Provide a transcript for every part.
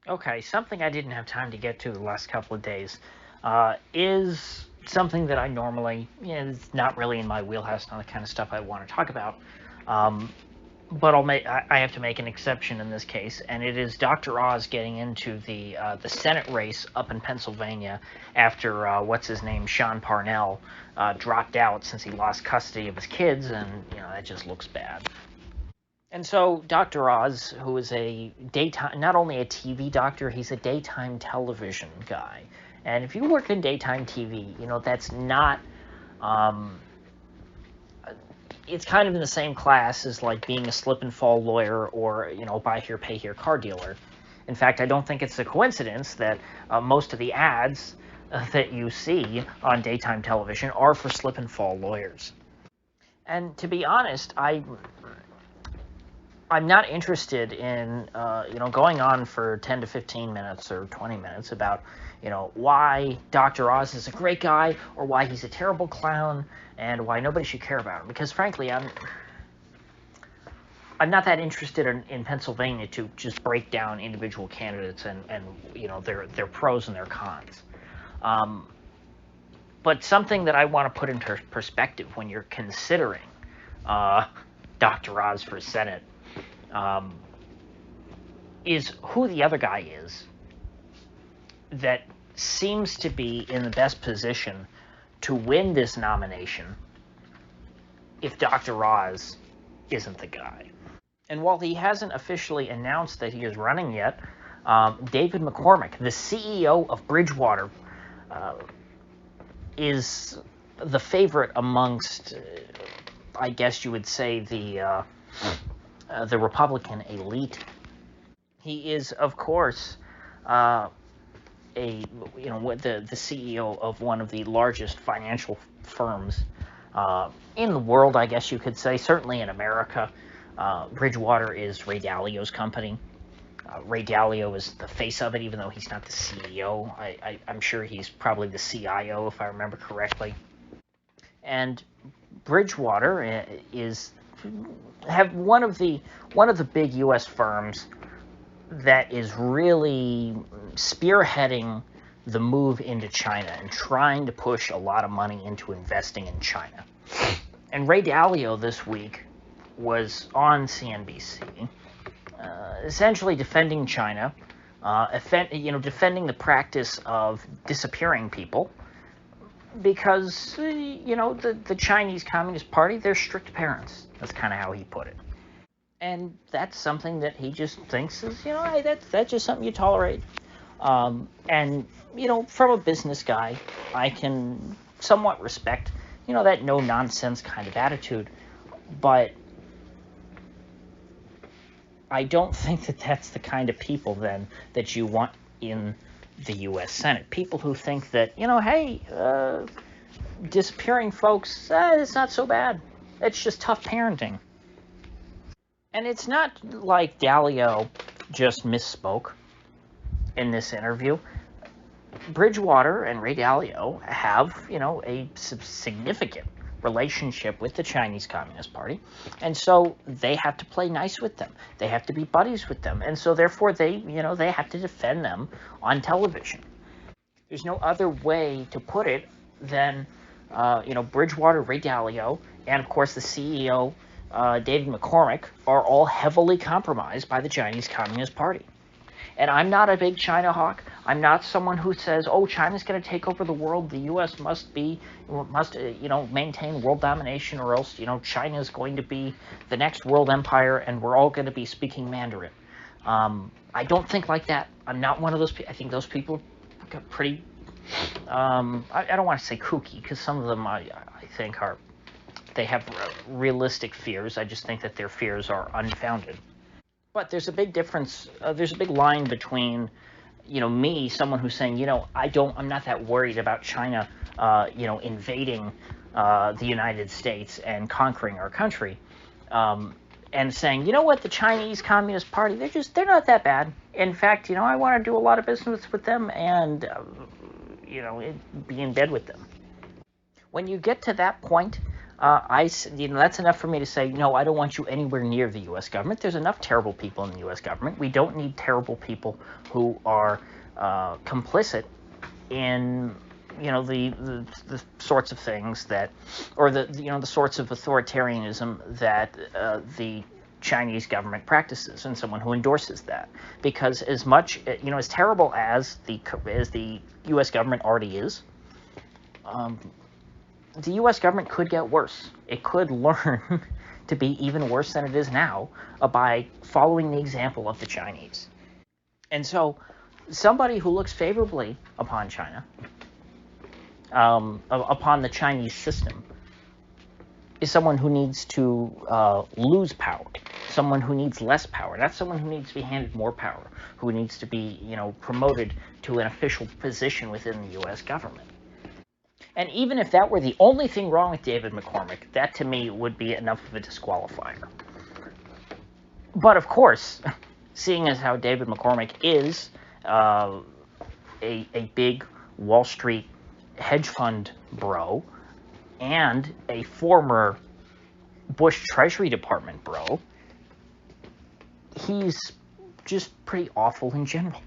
Okay, something I didn't have time to get to the last couple of days is something that I normally, it's not really in my wheelhouse, not the kind of stuff I want to talk about. Um, but I have to make an exception in this case, and it is Dr. Oz getting into the Senate race up in Pennsylvania after what's his name, Sean Parnell, dropped out since he lost custody of his kids, and that just looks bad. And so Dr. Oz, who is a daytime, not only a TV doctor, he's a daytime television guy. And if you work in daytime TV, that's not, um, it's kind of in the same class as like being a slip and fall lawyer or, buy here, pay here car dealer. In fact, I don't think it's a coincidence that most of the ads that you see on daytime television are for slip and fall lawyers. And to be honest, I'm not interested in going on for 10 to 15 minutes or 20 minutes about why Dr. Oz is a great guy or why he's a terrible clown and why nobody should care about him, because frankly I'm not that interested in Pennsylvania to just break down individual candidates and their pros and their cons. But something that I want to put into perspective when you're considering Dr. Oz for Senate is who the other guy is that seems to be in the best position to win this nomination if Dr. Oz isn't the guy. And while he hasn't officially announced that he is running yet, David McCormick, the CEO of Bridgewater, is the favorite amongst, I guess you would say, the Republican elite. He is, of course, the CEO of one of the largest financial firms in the world, I guess you could say, certainly in America. Bridgewater is Ray Dalio's company. Ray Dalio is the face of it, even though he's not the CEO. I'm sure he's probably the CIO, if I remember correctly. And Bridgewater have one of the big U.S. firms that is really spearheading the move into China and trying to push a lot of money into investing in China. And Ray Dalio this week was on CNBC, essentially defending China, defending the practice of disappearing people, because the Chinese Communist Party, they're strict parents. That's kind of how he put it. And that's something that he just thinks is, hey, that's just something you tolerate. And from a business guy, I can somewhat respect, that no-nonsense kind of attitude. But I don't think that that's the kind of people, then, that you want in the U.S. Senate. People who think that, hey, disappearing folks, it's not so bad. It's just tough parenting. And it's not like Dalio just misspoke in this interview. Bridgewater and Ray Dalio have, a significant relationship with the Chinese Communist Party, and so they have to play nice with them. They have to be buddies with them, and so therefore they have to defend them on television. There's no other way to put it than, Bridgewater, Ray Dalio, and of course the CEO, David McCormick, are all heavily compromised by the Chinese Communist Party. And I'm not a big China hawk. I'm not someone who says, oh, China's going to take over the world. The U.S. must maintain world domination, or else, China is going to be the next world empire, and we're all going to be speaking Mandarin. I don't think like that. I'm not one of those people. I think those people are pretty, I don't want to say kooky, because some of them I think they have realistic fears. I just think that their fears are unfounded. But there's a big difference. There's a big line between, me, someone who's saying, I'm not that worried about China, invading the United States and conquering our country, and saying, the Chinese Communist Party, they're not that bad. In fact, I want to do a lot of business with them and, be in bed with them. When you get to that point, that's enough for me to say, no, I don't want you anywhere near the U.S. government. There's enough terrible people in the U.S. government. We don't need terrible people who are complicit in, the sorts of things that, or the sorts of authoritarianism that the Chinese government practices, and someone who endorses that. Because as much, as terrible as the U.S. government already is, the U.S. government could get worse. It could learn to be even worse than it is now by following the example of the Chinese. And so, somebody who looks favorably upon China, upon the Chinese system, is someone who needs to lose power, someone who needs less power, not someone who needs to be handed more power, who needs to be, promoted to an official position within the U.S. government. And even if that were the only thing wrong with David McCormick, that to me would be enough of a disqualifier. But of course, seeing as how David McCormick is a big Wall Street hedge fund bro and a former Bush Treasury Department bro, he's just pretty awful in general.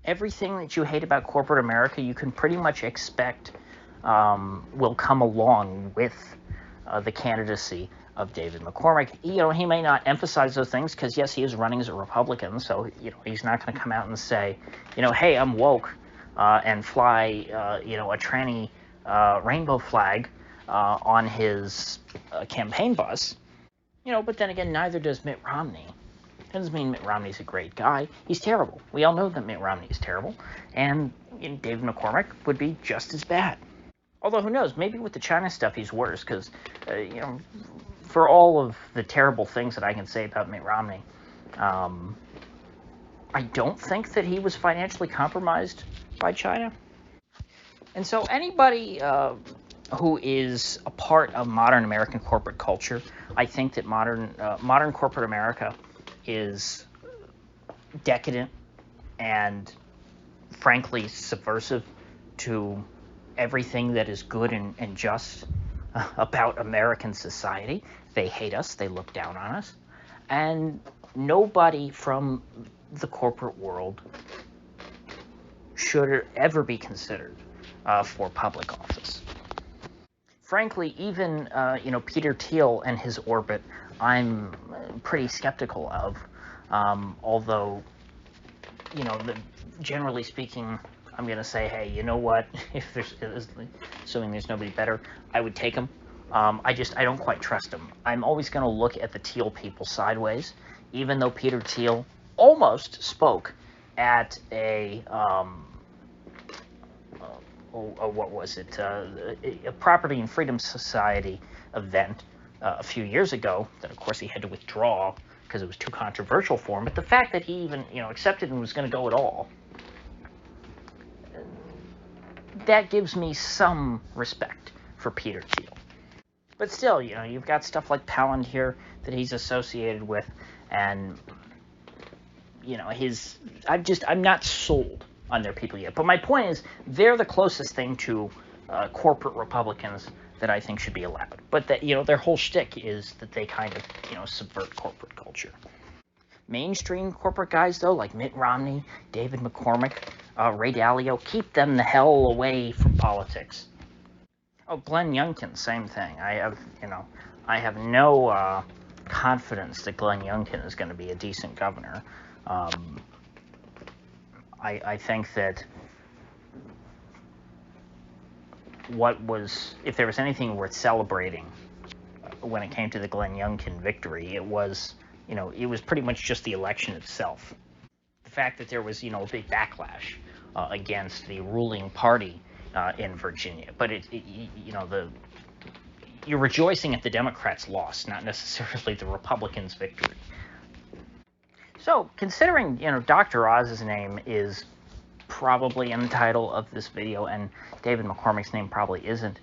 Everything that you hate about corporate America, you can pretty much expect will come along with the candidacy of David McCormick. He may not emphasize those things because, yes, he is running as a Republican, so he's not going to come out and say, hey, I'm woke, and fly, a tranny rainbow flag on his campaign bus. But then again, neither does Mitt Romney. That doesn't mean Mitt Romney's a great guy. He's terrible. We all know that Mitt Romney is terrible, and David McCormick would be just as bad. Although, who knows, maybe with the China stuff he's worse, because, for all of the terrible things that I can say about Mitt Romney, I don't think that he was financially compromised by China. And so anybody who is a part of modern American corporate culture, I think that modern corporate America is decadent and, frankly, subversive to everything that is good and just about American society. They hate us. They look down on us. And nobody from the corporate world should ever be considered for public office. Frankly, even Peter Thiel and his orbit, I'm pretty skeptical of. Although, generally speaking, I'm going to say, hey, you know what? Assuming there's nobody better, I would take him. I don't quite trust him. I'm always going to look at the Thiel people sideways, even though Peter Thiel almost spoke at a Property and Freedom Society event a few years ago. That, of course, he had to withdraw because it was too controversial for him. But the fact that he even accepted and was going to go at all, that gives me some respect for Peter Thiel. But still, you've got stuff like Palantir that he's associated with, and I'm not sold on their people yet. But my point is, they're the closest thing to corporate Republicans that I think should be allowed. But that their whole shtick is that they kind of subvert corporate culture. Mainstream corporate guys, though, like Mitt Romney, David McCormick, Ray Dalio, keep them the hell away from politics. Oh, Glenn Youngkin, same thing. I have no confidence that Glenn Youngkin is going to be a decent governor. I think that if there was anything worth celebrating when it came to the Glenn Youngkin victory, it was pretty much just the election itself. The fact that there was, a big backlash against the ruling party in Virginia, but you're rejoicing at the Democrats' loss, not necessarily the Republicans' victory. So, considering, Dr. Oz's name is probably in the title of this video, and David McCormick's name probably isn't,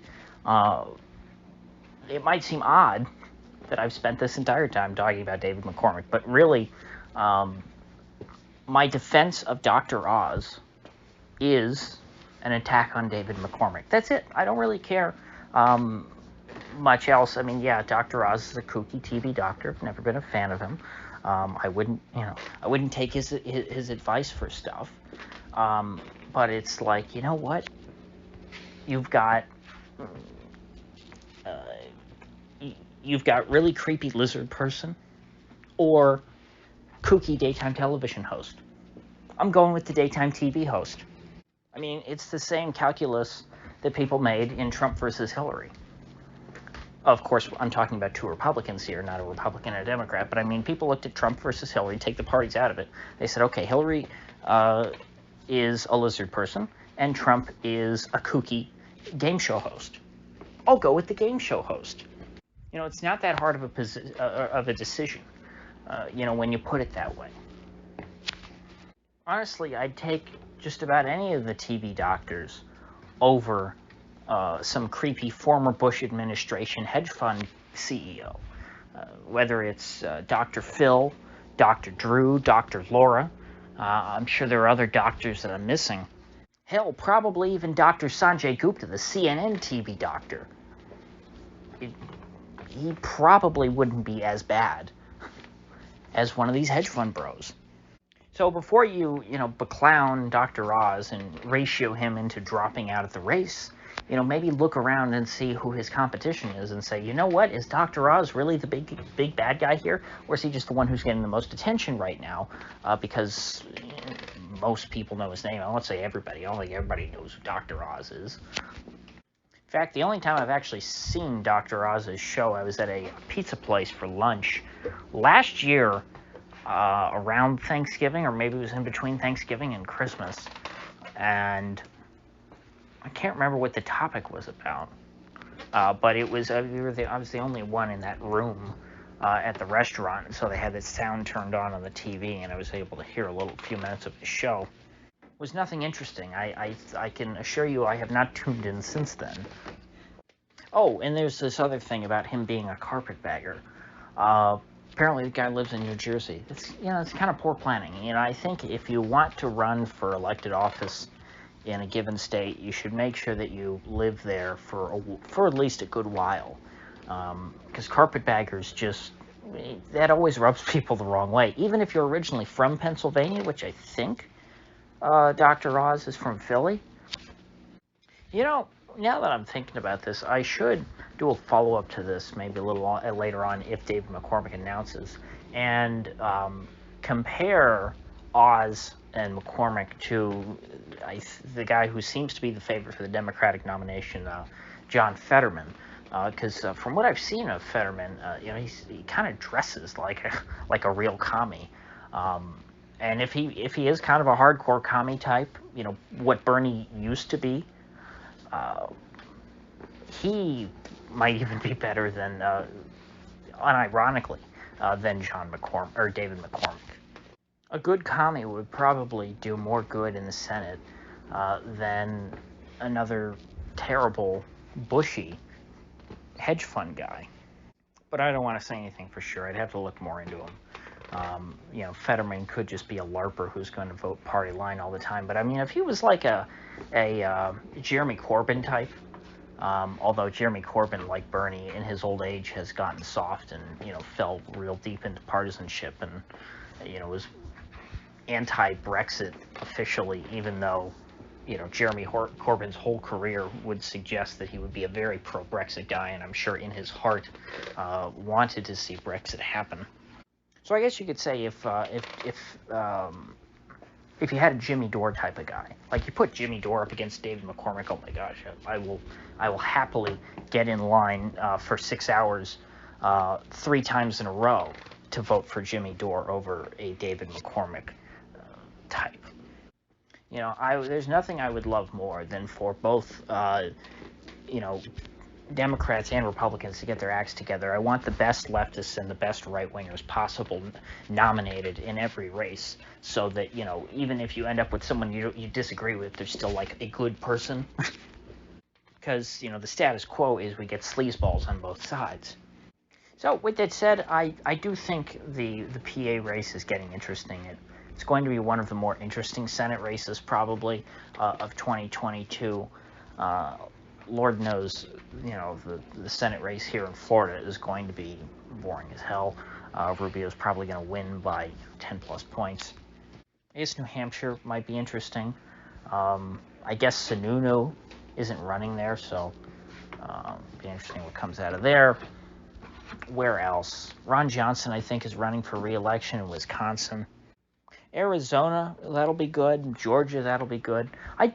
it might seem odd that I've spent this entire time talking about David McCormick, but really, my defense of Dr. Oz is an attack on David McCormick. That's it. I don't really care much else. I mean, yeah, Dr. Oz is a kooky TV doctor. I've never been a fan of him. I wouldn't take his advice for stuff. But it's like, you know what? You've got uh, you've got really creepy lizard person or kooky daytime television host. I'm going with the daytime TV host. I mean, it's the same calculus that people made in Trump versus Hillary. Of course, I'm talking about two Republicans here, not a Republican and a Democrat. But I mean, people looked at Trump versus Hillary, take the parties out of it. They said, okay, Hillary is a lizard person, and Trump is a kooky game show host. I'll go with the game show host. You know, it's not that hard of a decision, when you put it that way. Honestly, I'd take just about any of the TV doctors over some creepy former Bush administration hedge fund CEO, whether it's Dr. Phil, Dr. Drew, Dr. Laura. I'm sure there are other doctors that I'm missing. Hell, probably even Dr. Sanjay Gupta, the CNN TV doctor. He probably wouldn't be as bad as one of these hedge fund bros. So before you beclown Dr. Oz and ratio him into dropping out of the race, maybe look around and see who his competition is and say, you know what, is Dr. Oz really the big bad guy here? Or is he just the one who's getting the most attention right now because most people know his name? I won't say everybody. I don't think everybody knows who Dr. Oz is. In fact, the only time I've actually seen Dr. Oz's show, I was at a pizza place for lunch last year around Thanksgiving, or maybe it was in between Thanksgiving and Christmas, and I can't remember what the topic was about, but it was I was the only one in that room at the restaurant, so they had the sound turned on the TV, and I was able to hear a few minutes of the show. It was nothing interesting. I can assure you I have not tuned in since then. Oh, and there's this other thing about him being a carpetbagger. Apparently the guy lives in New Jersey. It's kind of poor planning. I think if you want to run for elected office in a given state, you should make sure that you live there for at least a good while. Because carpetbaggers that always rubs people the wrong way. Even if you're originally from Pennsylvania, which I think Dr. Oz is from Philly. Now that I'm thinking about this, I should do a follow-up to this maybe a little later on if David McCormick announces, and compare Oz and McCormick to the guy who seems to be the favorite for the Democratic nomination, John Fetterman. Because from what I've seen of Fetterman, he kind of dresses like a real commie. And if he is kind of a hardcore commie type, what Bernie used to be, he might even be better than, unironically, than John McCormick or David McCormick. A good commie would probably do more good in the Senate than another terrible, bushy hedge fund guy. But I don't want to say anything for sure. I'd have to look more into him. Fetterman could just be a LARPer who's going to vote party line all the time. But I mean, if he was like a Jeremy Corbyn type, although Jeremy Corbyn, like Bernie, in his old age, has gotten soft and fell real deep into partisanship and was anti-Brexit officially, even though Jeremy Corbyn's whole career would suggest that he would be a very pro-Brexit guy, and I'm sure in his heart wanted to see Brexit happen. So I guess you could say if you had a Jimmy Dore type of guy, like you put Jimmy Dore up against David McCormick, oh my gosh, I will happily get in line for 6 hours 3 times in a row to vote for Jimmy Dore over a David McCormick type. There's nothing I would love more than for both, Democrats and Republicans to get their acts together. I want the best leftists and the best right-wingers possible nominated in every race, so that, even if you end up with someone you disagree with, they're still like a good person. Because, the status quo is we get sleazeballs on both sides. So, with that said, I do think the PA race is getting interesting. It's going to be one of the more interesting Senate races, probably, of 2022. Lord knows, the Senate race here in Florida is going to be boring as hell. Rubio's probably going to win by 10 plus points. I guess New Hampshire might be interesting. I guess Sununu isn't running there, so be interesting what comes out of there. Where else? Ron Johnson, I think, is running for re-election in Wisconsin. Arizona, that'll be good. Georgia, that'll be good. I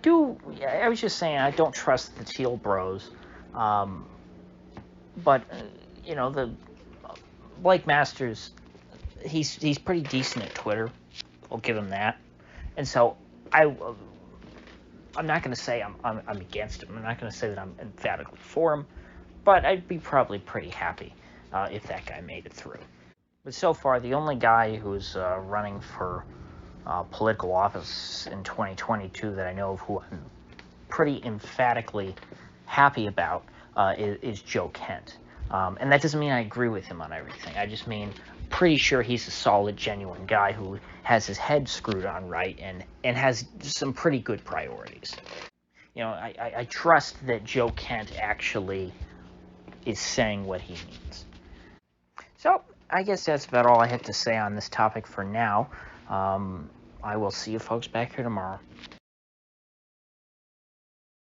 was just saying, I don't trust the Teal Bros. But, the Blake Masters, he's pretty decent at Twitter. I'll give him that. And so I'm not going to say I'm against him. I'm not going to say that I'm emphatically for him. But I'd be probably pretty happy if that guy made it through. But so far, the only guy who's running for political office in 2022 that I know of who I'm pretty emphatically happy about is Joe Kent. And that doesn't mean I agree with him on everything. I just mean pretty sure he's a solid, genuine guy who has his head screwed on right and has some pretty good priorities. I trust that Joe Kent actually is saying what he means. So I guess that's about all I have to say on this topic for now. I will see you folks back here tomorrow.